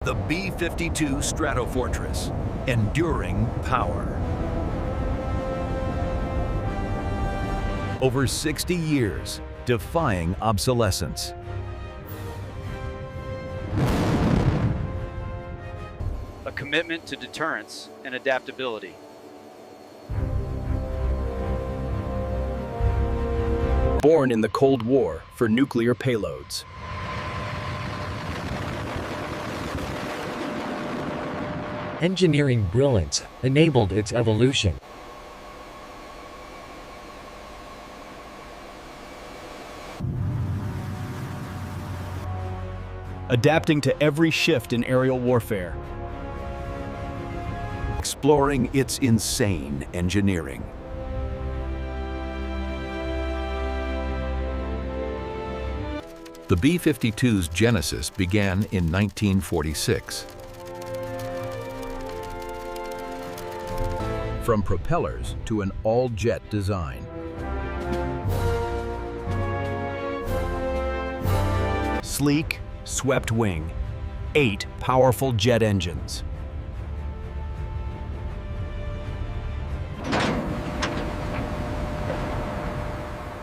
The B-52 Stratofortress, enduring power. Over 60 years, defying obsolescence. A commitment to deterrence and adaptability. Born in the Cold War for nuclear payloads. Engineering brilliance enabled its evolution. Adapting to every shift in aerial warfare. Exploring its insane engineering. The B-52's genesis began in 1946. From propellers to an all-jet design. Sleek, swept wing, 8 powerful jet engines.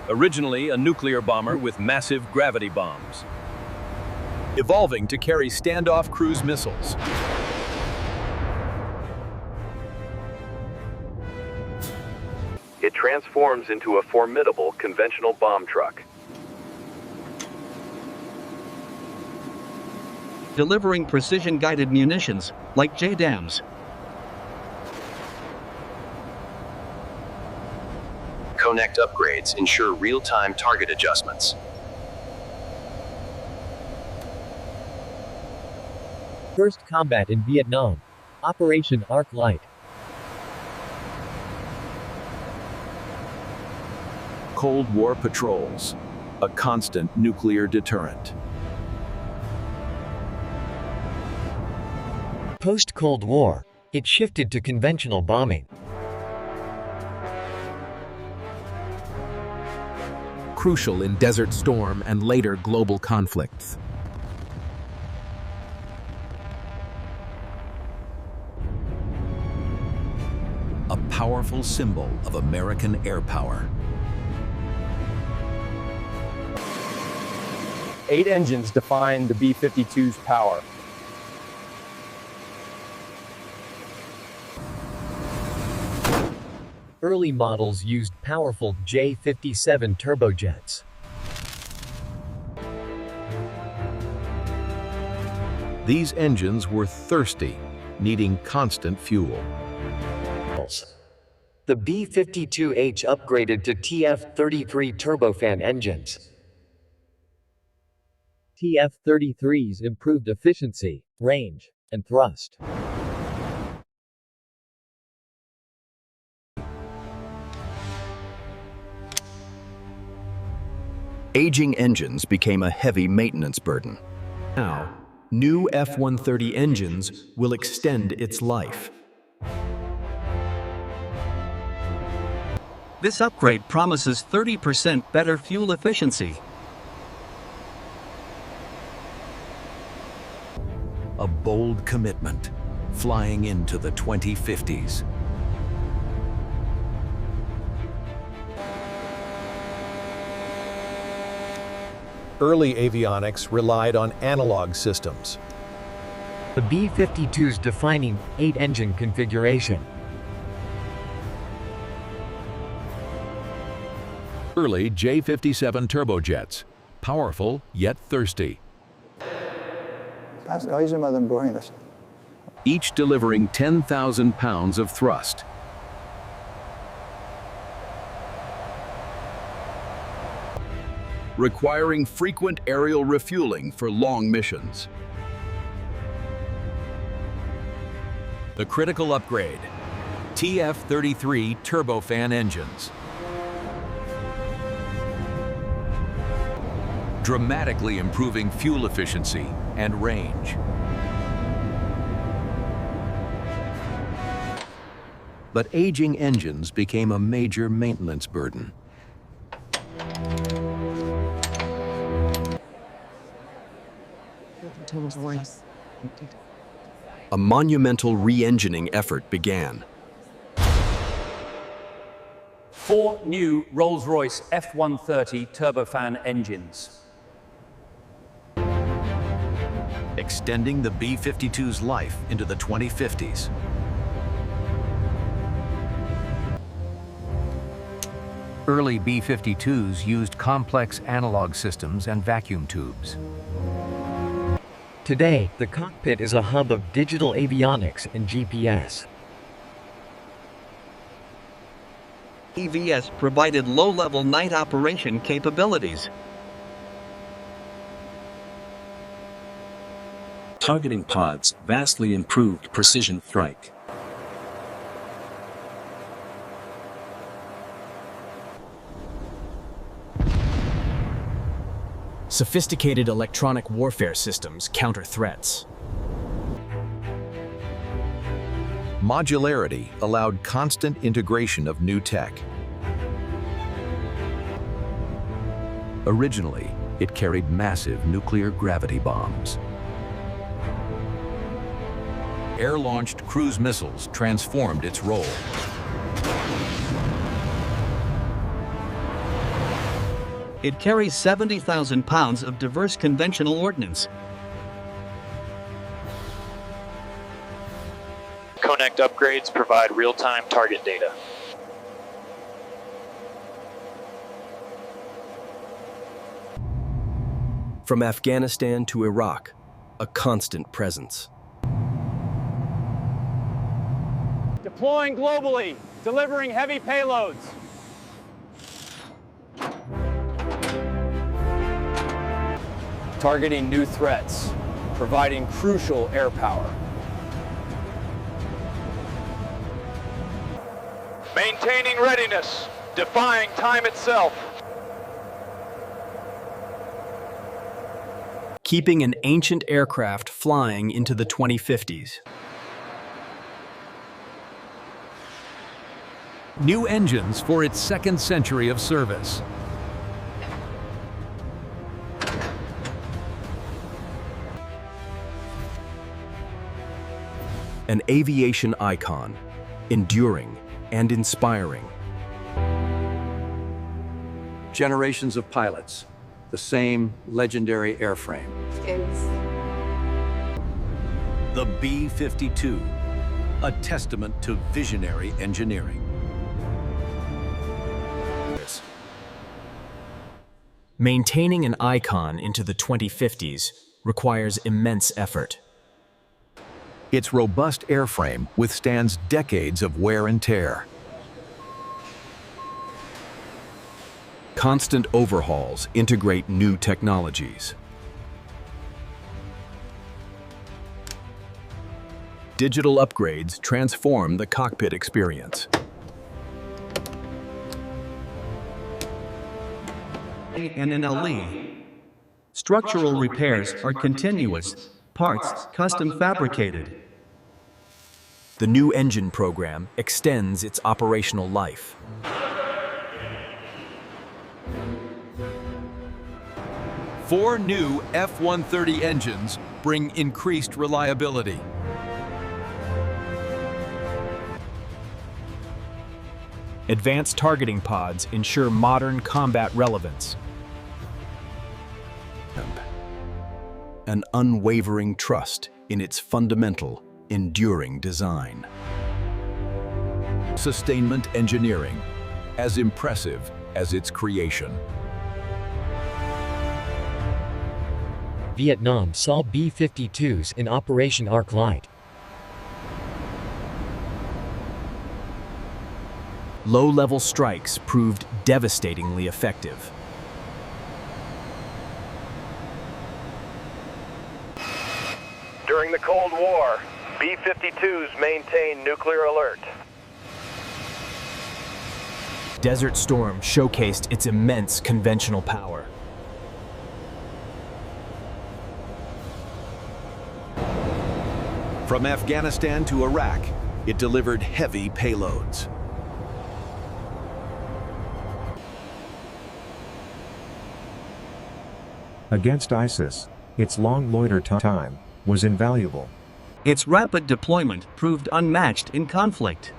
Originally a nuclear bomber with massive gravity bombs. Evolving to carry standoff cruise missiles. It transforms into a formidable conventional bomb truck. Delivering precision-guided munitions, like JDAMs. Connect upgrades ensure real-time target adjustments. First combat in Vietnam. Operation Arc Light. Cold War patrols, a constant nuclear deterrent. Post-Cold War, it shifted to conventional bombing. Crucial in Desert Storm and later global conflicts. A powerful symbol of American air power. 8 engines define the B-52's power. Early models used powerful J-57 turbojets. These engines were thirsty, needing constant fuel. The B-52H upgraded to TF-33 turbofan engines. TF-33s improved efficiency, range, and thrust. Aging engines became a heavy maintenance burden. Now, new F-130 engines will extend its life. This upgrade promises 30% better fuel efficiency. A bold commitment, flying into the 2050s. Early avionics relied on analog systems. The B-52's defining 8-engine configuration. Early J-57 turbojets, powerful yet thirsty. Each delivering 10,000 pounds of thrust. Requiring frequent aerial refueling for long missions. The critical upgrade, TF-33 turbofan engines. Dramatically improving fuel efficiency and range. But aging engines became a major maintenance burden. Rolls-Royce. a monumental re-engining effort began. 4 new Rolls-Royce F-130 turbofan engines. Extending the B-52's life into the 2050s. Early B-52s used complex analog systems and vacuum tubes. Today, the cockpit is a hub of digital avionics and GPS. EVS provided low-level night operation capabilities. Targeting pods vastly improved precision strike. Sophisticated electronic warfare systems counter threats. Modularity allowed constant integration of new tech. Originally, it carried massive nuclear gravity bombs. Air-launched cruise missiles transformed its role. It carries 70,000 pounds of diverse conventional ordnance. Connect upgrades provide real-time target data. From Afghanistan to Iraq, a constant presence. Deploying globally, delivering heavy payloads. Targeting new threats, providing crucial air power. Maintaining readiness, defying time itself. Keeping an ancient aircraft flying into the 2050s. New engines for its second century of service. An aviation icon, enduring and inspiring. Generations of pilots, the same legendary airframe. The B-52, a testament to visionary engineering. Maintaining an icon into the 2050s requires immense effort. Its robust airframe withstands decades of wear and tear. Constant overhauls integrate new technologies. Digital upgrades transform the cockpit experience. And in LE, structural repairs are continuous, parts custom fabricated. The new engine program extends its operational life. Four new F-130 engines bring increased reliability. Advanced targeting pods ensure modern combat relevance. An unwavering trust in its fundamental, enduring design. Sustainment engineering, as impressive as its creation. Vietnam saw B-52s in Operation Arc Light. Low-level strikes proved devastatingly effective. During the Cold War, B-52s maintained nuclear alert. Desert Storm showcased its immense conventional power. From Afghanistan to Iraq, it delivered heavy payloads. Against ISIS, its long loiter time was invaluable. Its rapid deployment proved unmatched in conflict.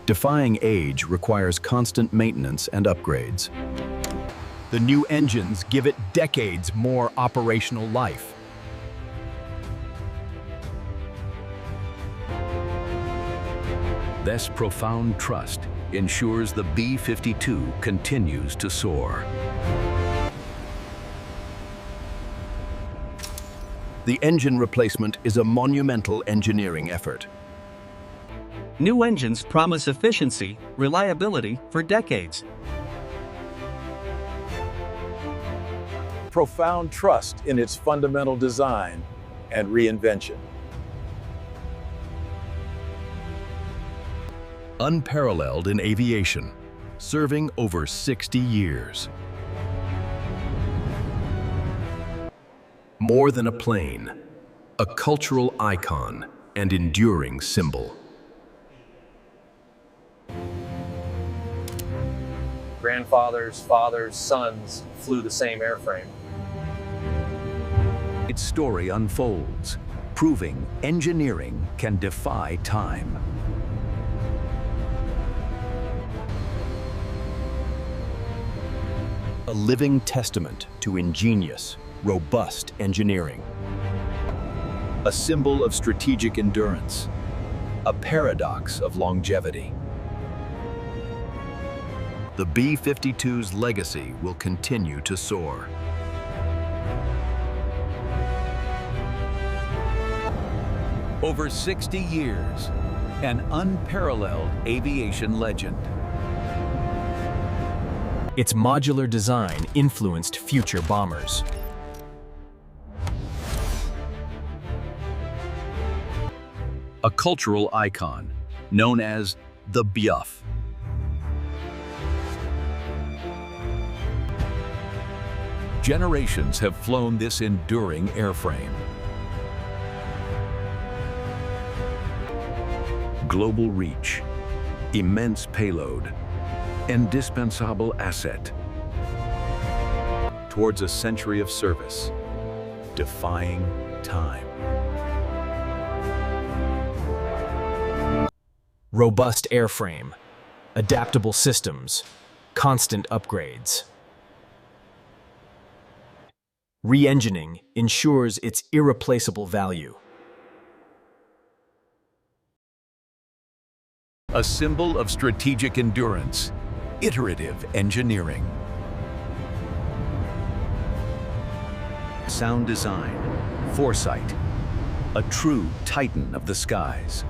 Defying age requires constant maintenance and upgrades. The new engines give it decades more operational life. This profound trust ensures the B-52 continues to soar. The engine replacement is a monumental engineering effort. New engines promise efficiency, reliability for decades. Profound trust in its fundamental design and reinvention. Unparalleled in aviation, serving over 60 years. More than a plane, a cultural icon and enduring symbol. Grandfathers, fathers, sons flew the same airframe. Its story unfolds, proving engineering can defy time. A living testament to ingenious, robust engineering. A symbol of strategic endurance, a paradox of longevity. The B-52's legacy will continue to soar. Over 60 years, an unparalleled aviation legend. Its modular design influenced future bombers. A cultural icon known as the Bluff. Generations have flown this enduring airframe. Global reach, immense payload, indispensable asset. Towards a century of service, defying time. Robust airframe, adaptable systems, constant upgrades. Re-engining ensures its irreplaceable value. A symbol of strategic endurance, iterative engineering. Sound design, foresight, a true titan of the skies.